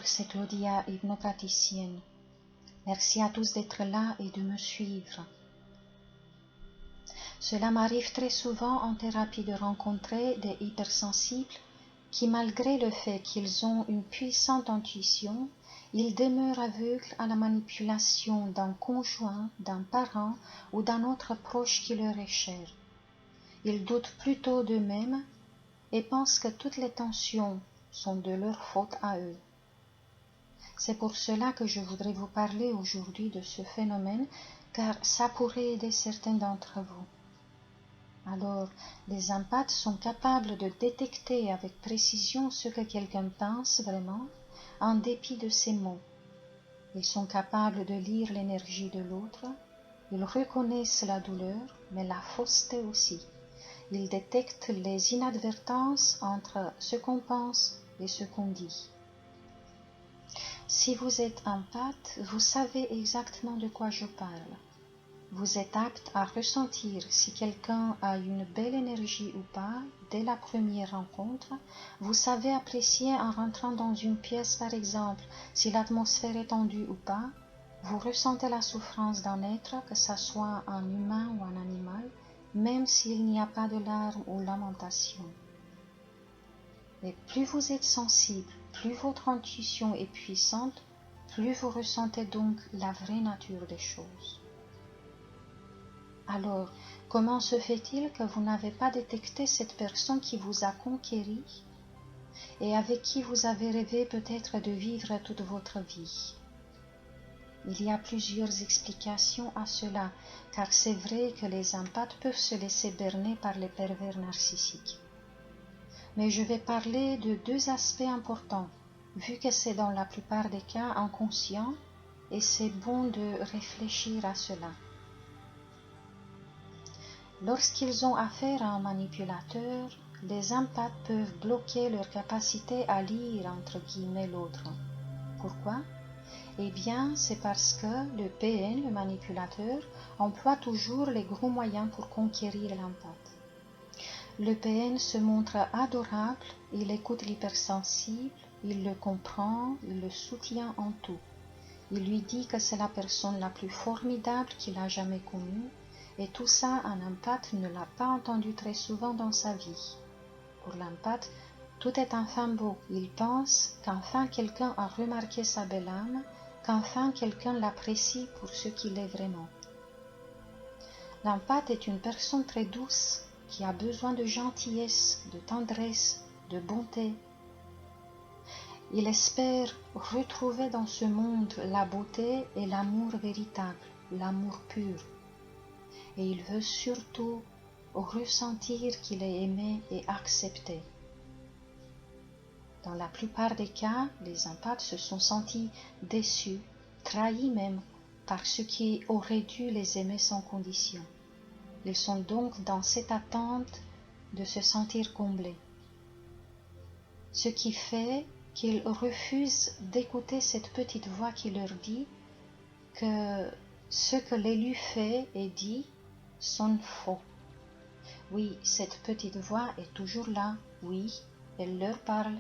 c'est Claudia, hypnopraticienne. Merci à tous d'être là et de me suivre. Cela m'arrive très souvent en thérapie de rencontrer des hypersensibles qui, malgré le fait qu'ils ont une puissante intuition, ils demeurent aveugles à la manipulation d'un conjoint, d'un parent ou d'un autre proche qui leur est cher. Ils doutent plutôt d'eux-mêmes et pensent que toutes les tensions sont de leur faute à eux. C'est pour cela que je voudrais vous parler aujourd'hui de ce phénomène, car ça pourrait aider certains d'entre vous. Alors, les empathes sont capables de détecter avec précision ce que quelqu'un pense vraiment, en dépit de ses mots. Ils sont capables de lire l'énergie de l'autre, ils reconnaissent la douleur, mais la fausseté aussi. Ils détectent les inadvertances entre ce qu'on pense et ce qu'on dit. Si vous êtes empathe, vous savez exactement de quoi je parle. Vous êtes apte à ressentir si quelqu'un a une belle énergie ou pas dès la première rencontre. Vous savez apprécier en rentrant dans une pièce, par exemple, si l'atmosphère est tendue ou pas. Vous ressentez la souffrance d'un être, que ce soit un humain ou un animal, même s'il n'y a pas de larmes ou lamentations. Et plus vous êtes sensible, plus votre intuition est puissante, plus vous ressentez donc la vraie nature des choses. Alors, comment se fait-il que vous n'avez pas détecté cette personne qui vous a conquéri et avec qui vous avez rêvé peut-être de vivre toute votre vie? Il y a plusieurs explications à cela, car c'est vrai que les empathes peuvent se laisser berner par les pervers narcissiques. Mais je vais parler de deux aspects importants, vu que c'est dans la plupart des cas inconscient et c'est bon de réfléchir à cela. Lorsqu'ils ont affaire à un manipulateur, les empathes peuvent bloquer leur capacité à lire entre guillemets l'autre. Pourquoi? Eh bien, c'est parce que le PN, le manipulateur, emploie toujours les gros moyens pour conquérir l'empathe. Le PN se montre adorable, il écoute l'hypersensible, il le comprend, il le soutient en tout. Il lui dit que c'est la personne la plus formidable qu'il a jamais connue, et tout ça, un empathe ne l'a pas entendu très souvent dans sa vie. Pour l'empathe, tout est enfin beau. Il pense qu'enfin quelqu'un a remarqué sa belle âme, qu'enfin quelqu'un l'apprécie pour ce qu'il est vraiment. L'empathe est une personne très douce, qui a besoin de gentillesse, de tendresse, de bonté. Il espère retrouver dans ce monde la beauté et l'amour véritable, l'amour pur. Et il veut surtout ressentir qu'il est aimé et accepté. Dans la plupart des cas, les empathes se sont sentis déçus, trahis même, par ceux qui auraient dû les aimer sans condition. Ils sont donc dans cette attente de se sentir comblés. Ce qui fait qu'ils refusent d'écouter cette petite voix qui leur dit que ce que l'élu fait et dit sont faux. Oui, cette petite voix est toujours là, oui, elle leur parle,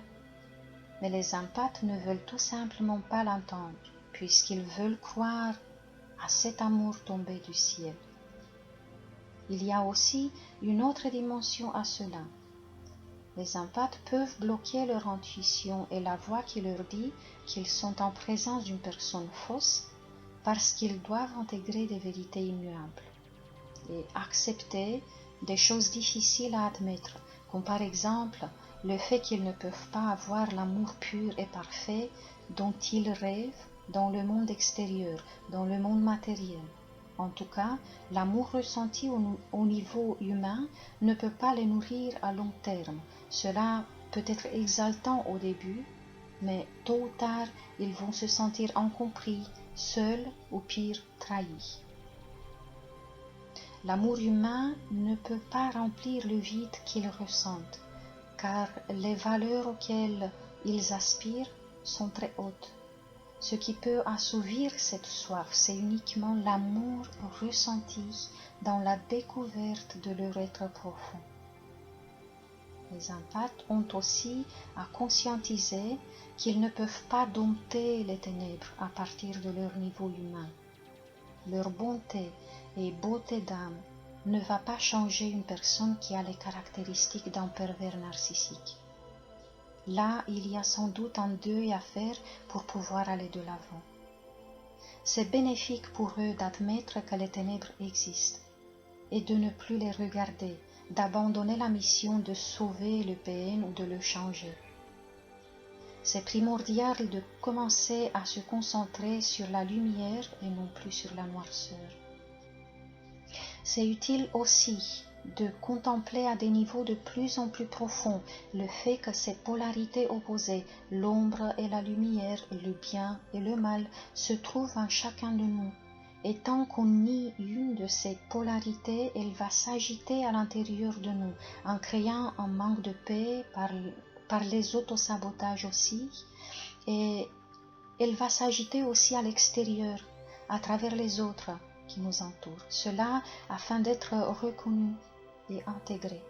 mais les empathes ne veulent tout simplement pas l'entendre, puisqu'ils veulent croire à cet amour tombé du ciel. Il y a aussi une autre dimension à cela. Les empathes peuvent bloquer leur intuition et la voix qui leur dit qu'ils sont en présence d'une personne fausse parce qu'ils doivent intégrer des vérités immuables et accepter des choses difficiles à admettre, comme par exemple le fait qu'ils ne peuvent pas avoir l'amour pur et parfait dont ils rêvent dans le monde extérieur, dans le monde matériel. En tout cas, l'amour ressenti au niveau humain ne peut pas les nourrir à long terme. Cela peut être exaltant au début, mais tôt ou tard, ils vont se sentir incompris, seuls ou pire, trahis. L'amour humain ne peut pas remplir le vide qu'ils ressentent, car les valeurs auxquelles ils aspirent sont très hautes. Ce qui peut assouvir cette soif, c'est uniquement l'amour ressenti dans la découverte de leur être profond. Les empathes ont aussi à conscientiser qu'ils ne peuvent pas dompter les ténèbres à partir de leur niveau humain. Leur bonté et beauté d'âme ne va pas changer une personne qui a les caractéristiques d'un pervers narcissique. Là, il y a sans doute un deuil à faire pour pouvoir aller de l'avant. C'est bénéfique pour eux d'admettre que les ténèbres existent et de ne plus les regarder, d'abandonner la mission de sauver le PN ou de le changer. C'est primordial de commencer à se concentrer sur la lumière et non plus sur la noirceur. C'est utile aussi de contempler à des niveaux de plus en plus profonds le fait que ces polarités opposées, l'ombre et la lumière, le bien et le mal, se trouvent en chacun de nous. Et tant qu'on nie une de ces polarités, elle va s'agiter à l'intérieur de nous, en créant un manque de paix par les autosabotages aussi, et elle va s'agiter aussi à l'extérieur, à travers les autres qui nous entourent. Cela afin d'être reconnu et intégré.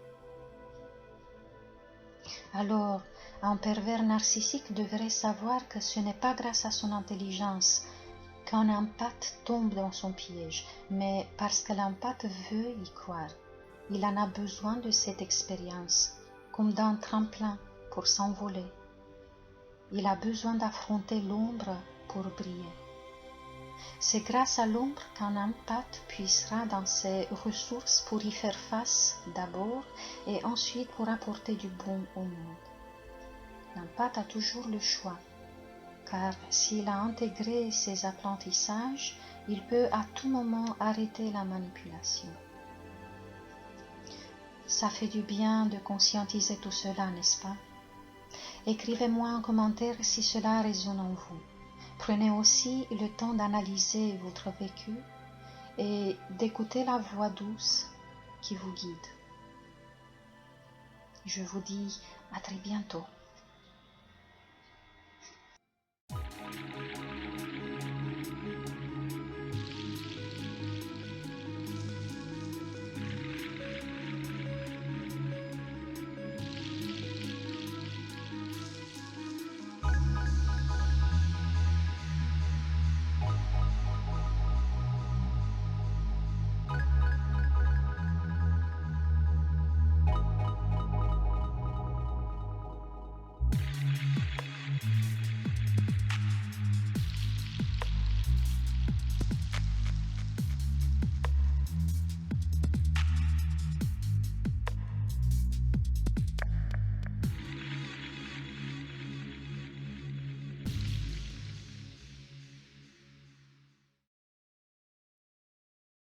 Alors, un pervers narcissique devrait savoir que ce n'est pas grâce à son intelligence qu'un empathe tombe dans son piège, mais parce que l'empathe veut y croire. Il en a besoin de cette expérience, comme d'un tremplin pour s'envoler. Il a besoin d'affronter l'ombre pour briller. C'est grâce à l'ombre qu'un empathe puisera dans ses ressources pour y faire face d'abord et ensuite pour apporter du bon au monde. L'empathe a toujours le choix, car s'il a intégré ses apprentissages, il peut à tout moment arrêter la manipulation. Ça fait du bien de conscientiser tout cela, n'est-ce pas? Écrivez-moi un commentaire si cela résonne en vous. Prenez aussi le temps d'analyser votre vécu et d'écouter la voix douce qui vous guide. Je vous dis à très bientôt.